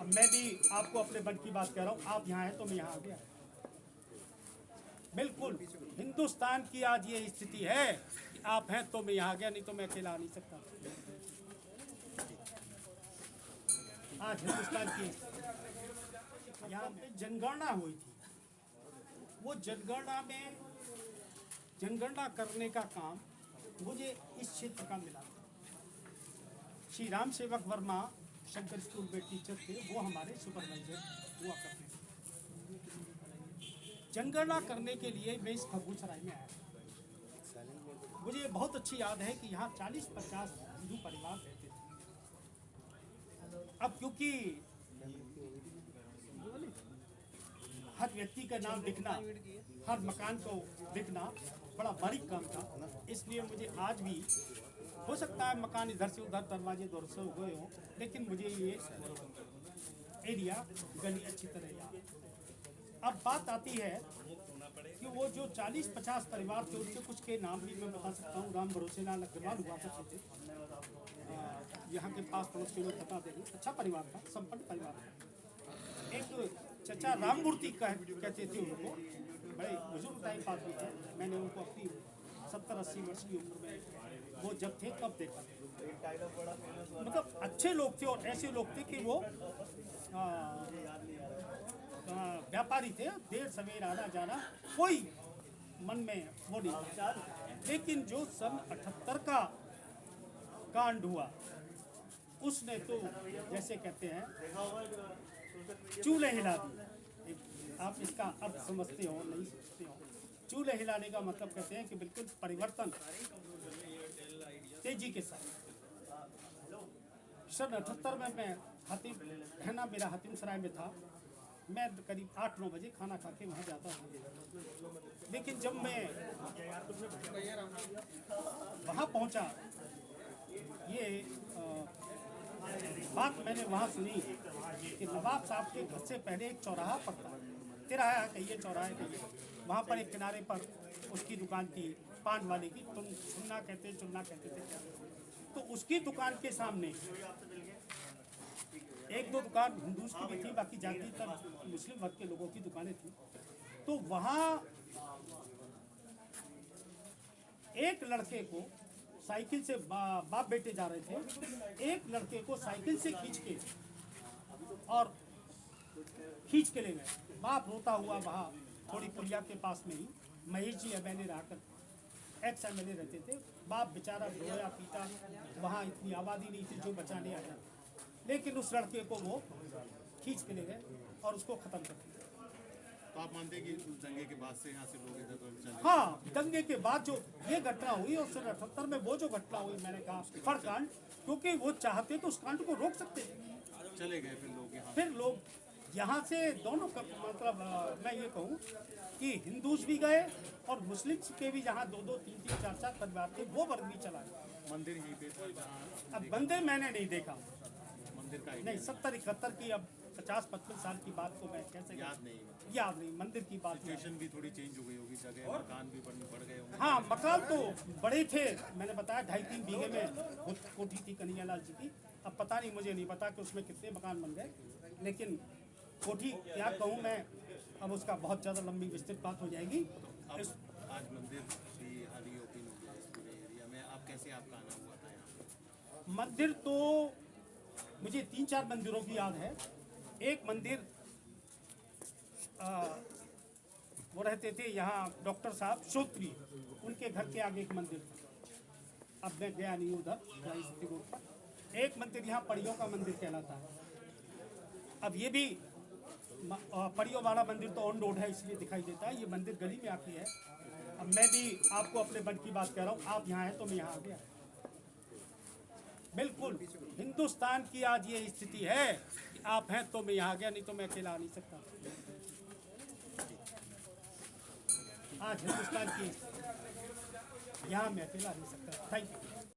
अब मैं भी आपको अपने मन की बात कह रहा हूँ, आप यहाँ हैं तो मैं यहाँ आ गया। बिल्कुल हिंदुस्तान की आज ये स्थिति है कि आप हैं तो मैं यहाँ आ गया, नहीं तो मैं अकेला आ नहीं सकता। आज हिंदुस्तान की यहाँ पे जनगणना हुई थी, वो जनगणना करने का काम मुझे इस क्षेत्र का मिला। श्री राम सेवक वर्मा शंकर स्कूल में टीचर थे, वो हमारे सुपरवाइजर हुआ करते थे। जनगणना करने के लिए मैं इस खबूसराय में आया। मुझे बहुत अच्छी याद है कि यहाँ 40-50 हिंदू परिवार रहते थे। अब क्योंकि हर व्यक्ति का नाम लिखना, हर मकान को लिखना बड़ा बारीक काम था, इसलिए मुझे आज भी हो सकता है मकान इधर से उधर दरवाजे दौर से हो गए हो, लेकिन मुझे ये एरिया गली अच्छी तरह याद। अब बात आती है कि वो जो 40-50 परिवार थे उनसे कुछ के नाम भी मैं बता सकता हूँ। राम भरोसेलाल अग्रवाल हुआ करते थे, यहाँ के पास पड़ोस के लोग बता देंगे। अच्छा परिवार था, संपन्न परिवार था। एक चचा राममूर्ति कहते थे उनको, बड़े बुजुर्ग टाइम पास भी थे। मैंने उनको अपनी 70-80 वर्ष की उम्र में वो जब थे तब देखा। मतलब अच्छे लोग थे और ऐसे लोग थे कि वो व्यापारी थे, देर सवेर आना जाना कोई मन में वो नहीं था। लेकिन जो सन 78 का कांड हुआ उसने तो जैसे कहते हैं चूल्हे हिला दी। आप इसका अर्थ समझते हो नहीं समझते हो? चूल्हे हिलाने का मतलब कहते हैं कि बिल्कुल परिवर्तन तेजी के साथ। सन 78 में मैं हातिम रहना मेरा हातिम सराय में था। मैं करीब 8-9 बजे खाना खा के वहाँ जाता था। लेकिन जब मैं वहाँ पहुँचा, ये बात मैंने वहाँ सुनी कि नवाब साहब के घर से पहले एक चौराहा पड़ता है, तिराहा कहिए चौराहे कहिए, वहाँ पर एक किनारे पर उसकी दुकान थी, पान वाले की, तुम चुन्ना कहते थे। तो उसकी दुकान के सामने 1-2 दुकान हिंदूज की भी थी, बाकी ज़्यादातर मुस्लिम वर्ग के लोगों की दुकानें थी। तो वहाँ एक लड़के को साइकिल से बाप बेटे जा रहे थे, एक लड़के को साइकिल से खींच के ले गए। बाप रोता हुआ वहाँ थोड़ी पुलिया के पास में ही महेश जी MLA रहा कर एक्स MLA रहते थे। बाप बेचारा रोया पीटा, वहाँ इतनी आबादी नहीं थी जो बचाने आ जाए, लेकिन उस लड़के को वो खींच के ले गए और उसको ख़त्म कर दिया। तो आप मानते हैं कि उस दंगे के बाद से यहाँ से लोग इधर उधर चले? हाँ, दंगे के बाद जो ये घटना हुई और सन 78 में वो जो घटना हुई, मैंने कहा फर कांड, क्योंकि वो चाहते तो उस कांड को रोक सकते थे। चले गए फिर लोग यहाँ से दोनों का मतलब मैं ये कहूँ कि हिंदूज भी गए और मुस्लिम्स के भी जहाँ 2-2, 3-3, 4-4 परिवार थे वो वर्ग भी चला गया। मंदिर यहीं पे था जहाँ? अब मंदिर मैंने नहीं देखा, मंदिर का नहीं 70-71 की, अब 50-55 साल की बात को मैं कैसे याद नहीं। मंदिर की बात सिचुएशन भी थोड़ी चेंज हो गई होगी, जगह मकान भी बढ़ गए होंगे। हाँ, मकान तो बड़े थे, मैंने बताया 2.5-3 बीघे में कोठी थी कन्हैयालाल जी की। अब पता नहीं, मुझे नहीं पता कि उसमें कितने मकान बन गए, लेकिन कोठी क्या कहूँ मैं, अब उसका बहुत ज़्यादा लंबी विस्तृत बात हो जाएगी। आज मंदिर भी हाल ही ओपन हो गया इस पूरे एरिया में, आप कैसे आपका आना हुआ था यहाँ? मंदिर तो मुझे 3-4 मंदिरों की याद है। एक मंदिर वो रहते थे यहाँ डॉक्टर साहब श्रोत्री, उनके घर के आगे एक मंदिर था। अब मैं गया नहीं उधर रोड पर। एक मंदिर यहाँ परियों का मंदिर कहलाता है। अब ये भी परियों वाला मंदिर तो ऑन रोड है इसलिए दिखाई देता है, ये मंदिर गली में आती है। अब मैं भी आपको अपने मन की बात कह रहा हूँ, आप यहाँ हैं तो मैं यहाँ आ गया। बिल्कुल हिंदुस्तान की आज ये स्थिति है कि आप हैं तो मैं यहाँ आ गया, नहीं तो मैं अकेला आ नहीं सकता। आज हिंदुस्तान की यहाँ मैं अकेला नहीं सकता। Thank you.